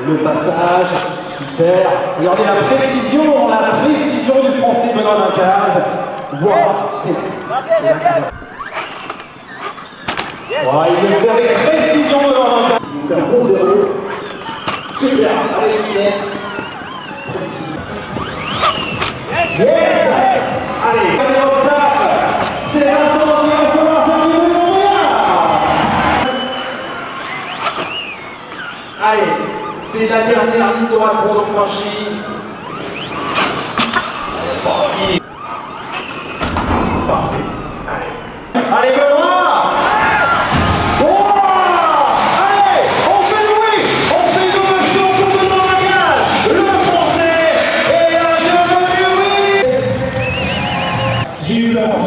le passage, super. Regardez la précision du Français Benoît Lacaze. Voilà, c'est voilà, il le fait avec précision Benoît Lacaze. Il fait un bon 0. Super, allez, finesse. Yes! Allez, c'est maintenant qu'il va falloir faire du moyen. Allez, c'est la dernière ligne droite pour nous franchir. Parfait. Allez, Benoît!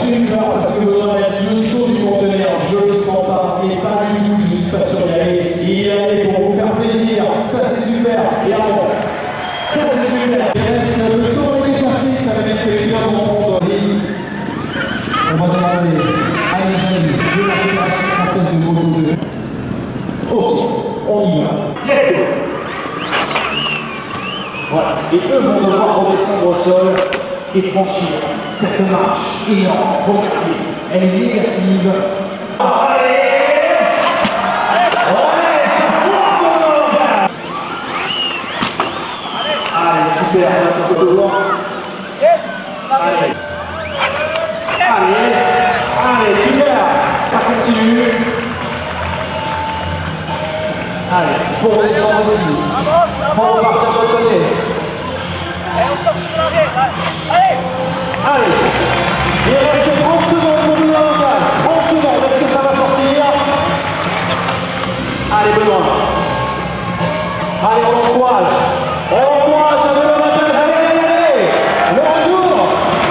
J'ai eu peur parce que Benoît m'a dit le saut du conteneur, je le sens pas, et pas du tout, je suis pas sûr d'y aller. Il est allé pour vous faire plaisir, ça c'est super, et alors, ça c'est super. Il reste le temps est dépassé, ça va mettre quelqu'un dans mon monde. On va demander à nos amis de la Fédération française de Moto 2. Ok, on y va. Let's go! Voilà, et eux vont devoir redescendre au sol et franchir cette marche énorme. Regardez, elle est négative. Allez! Ouais, ça foire pour nous! Allez, super, on va toucher le loin. Allez. Allez, super! Ça continue. Allez, pour redescendre aussi. On va repartir de l'autre côté. On sort sur l'arrière, allez! Allez, il reste 30 secondes pour Benoît Lacaze. 30 secondes, est-ce que ça va sortir? Allez, Benoît. Allez, on encourage. On encourage à Benoît Lacaze. Allez! Le retour.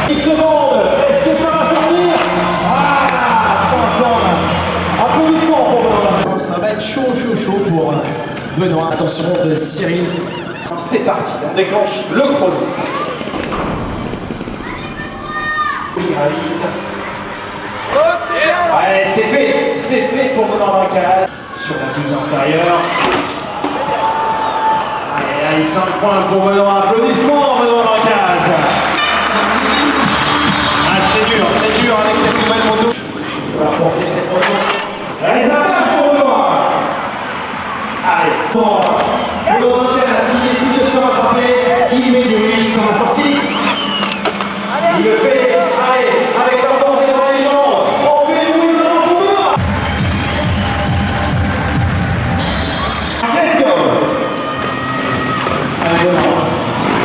10 secondes. Est-ce que ça va sortir? Ah, 50. Applaudissements pour Benoît Lacaze. Ça va être chaud pour Benoît. Attention de Cyril. C'est parti, on déclenche le chrono. Allez, c'est fait pour Benoît Lacaze sur la douze inférieure. Allez, 5 points pour Benoît. Applaudissements Benoît Lacaze. Ah, c'est dur avec cette nouvelle moto. Il faut apporter cette moto. Allez, ça passe pour Benoît. Allez, bon. Benoît Lacaze, s'il décide de se rattraper, il met du rythme dans la sortie. Il le fait. Allez, avec la force et la légende. On fait du rythme dans le Benoît. Let's go. Allez, Benoît.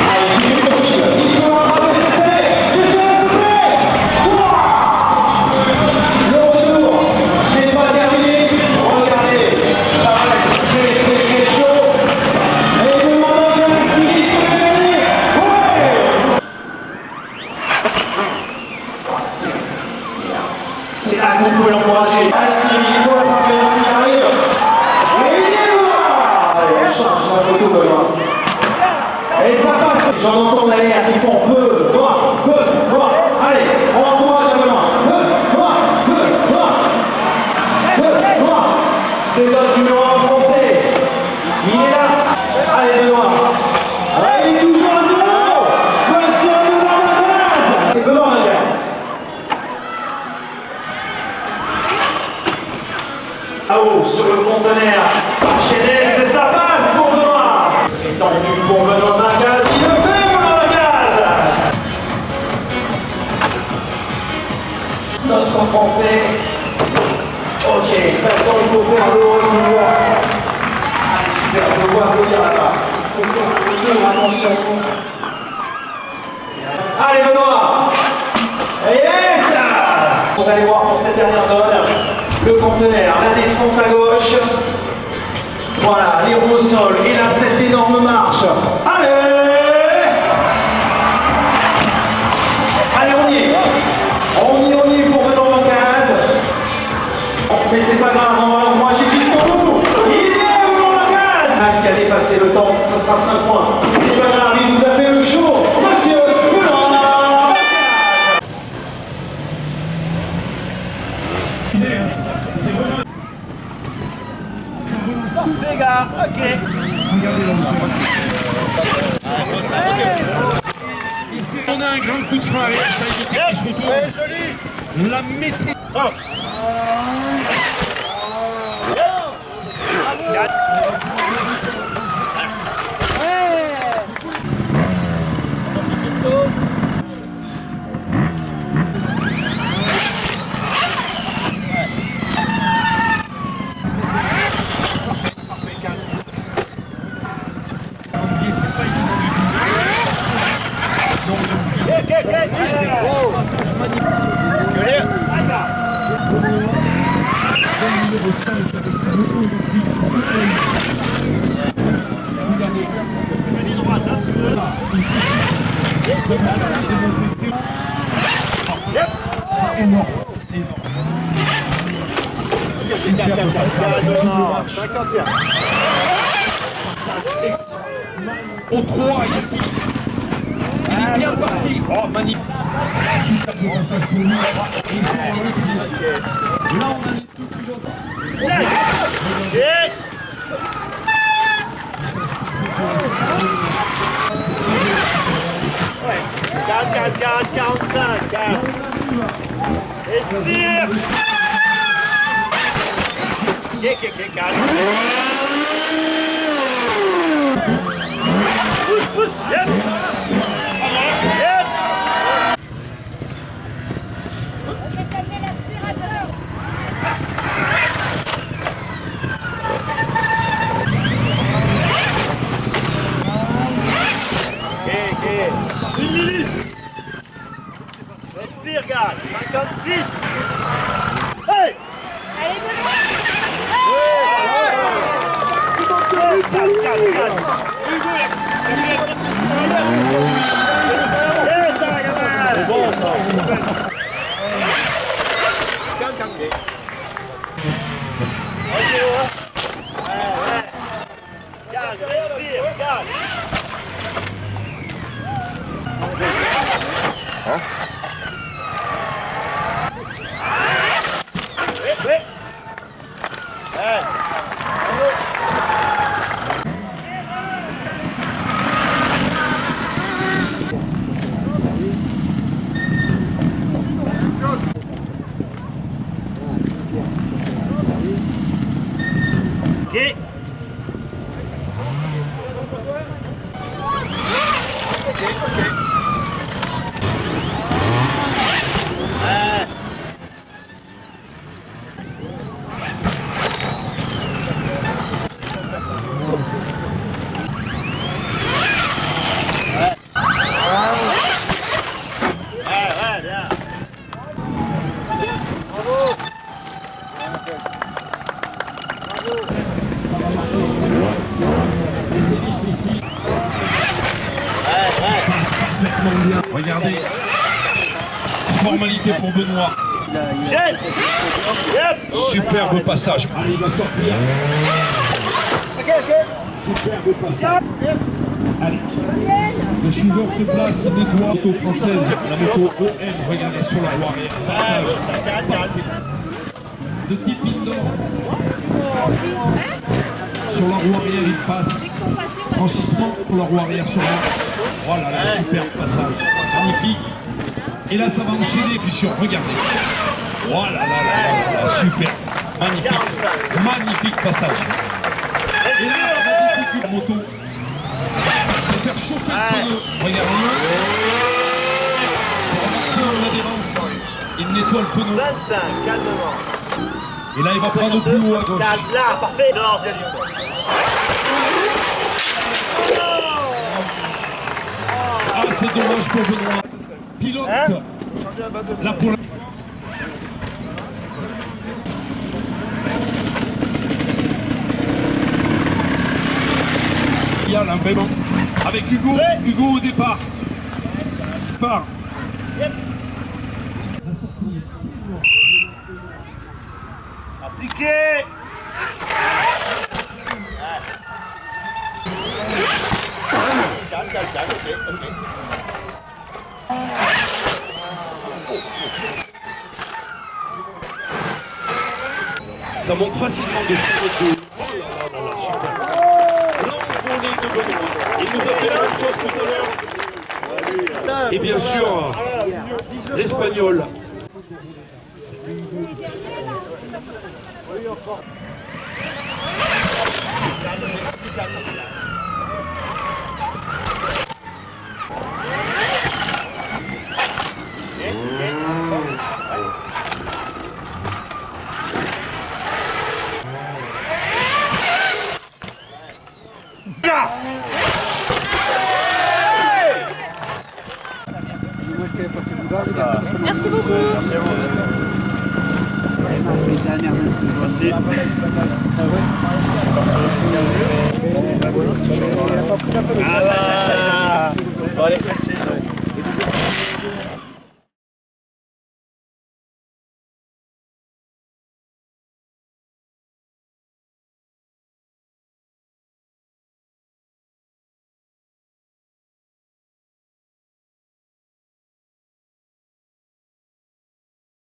Allez, il est possible. Il peut rattraper, c'est fait. Le retour, c'est pas terminé. Regardez, ça va être très chaud. Et Benoît Lacaze qui dit que c'est gagné. C'est là qu'on peut l'encourager. Allez, Cyril, il faut l'attraper, s'il arrive. Et il est là. Allez, on charge la moto, Benoît. Et ça passe. J'en entends derrière qui font Benoît. Allez, on encourage à Benoît. Benoît. C'est notre numéro 1 français. Il est là. Allez, Benoît. Allez, il est toujours à 0. Monsieur Benoît Lacaze. C'est Benoît Lacaze. Là-haut, sur le conteneur, Chénès, et ça passe pour Benoît. Étendu pour Benoît Lacaze, il le fait, Benoît Lacaze. Notre français. Ok, maintenant il faut faire le retour. Allez, super, je vois venir là-bas. Il faut faire le retour, attention. Allez, Benoît. Yes. Vous allez voir pour cette dernière zone. Le conteneur, la descente à gauche. Voilà, les roues au sol. Et là, cette énorme marche. Allez! Allez, on y est. On y est pour Benoît Lacaze. Mais c'est pas grave, on va l'encourager jusqu'au bout. Il est Benoît Lacaze. Ce qui a dépassé le temps, ça sera 5 points. C'est pas grave, il nous a fait le show. Monsieur Benoît Les gars, ok. regardez là où on a un grand coup de frein avec ça, il se retourne. La maîtrise. Au 3 ici. Il est bien parti. Oh, magnifique. Calme, 45, calme. Et tire. Calme. Pousse, yep. Yep. Je vais t'amener l'aspirateur. Ok. 1 minute. Respire, gars. 56. Hey. Allez, Benoît. Calme. Ok. Regardez. Formalité pour Benoît. Geste. Yep. Superbe passage. Allez, il va sortir. Allez. Le suiveur se place, il nettoie. Moto française, la moto OM, regardez sur la roue arrière. Passage de Tipindor. Sur la roue arrière, il passe. Franchissement pour la roue arrière sur la. Voilà, là, superbe passage. Magnifique. Et là, ça va enchaîner, Fusion. Regardez. Voilà, là, super. Magnifique. Magnifique passage. Et là, magnifique la moto. Faire chauffer le pneu. Regardez. Il nettoie le pneu. 25, calmement. Et là, il va prendre plus haut à gauche. Calme, là, parfait. Non, c'est du temps. Ah, c'est dommage pour Benoît. Pilote. Hein? Là pour il y a là, vraiment. Avec Hugo. Ouais. Hugo au départ. Départ. Yep. Appliqué. Calme, ok. Ça monte facilement de ce côté. Oh là là là, super. Là, on Il nous a fait la même chose tout à l'heure. Et bien sûr, l'Espagnol. Merci beaucoup. Merci à vous. Merci. Bon, allez,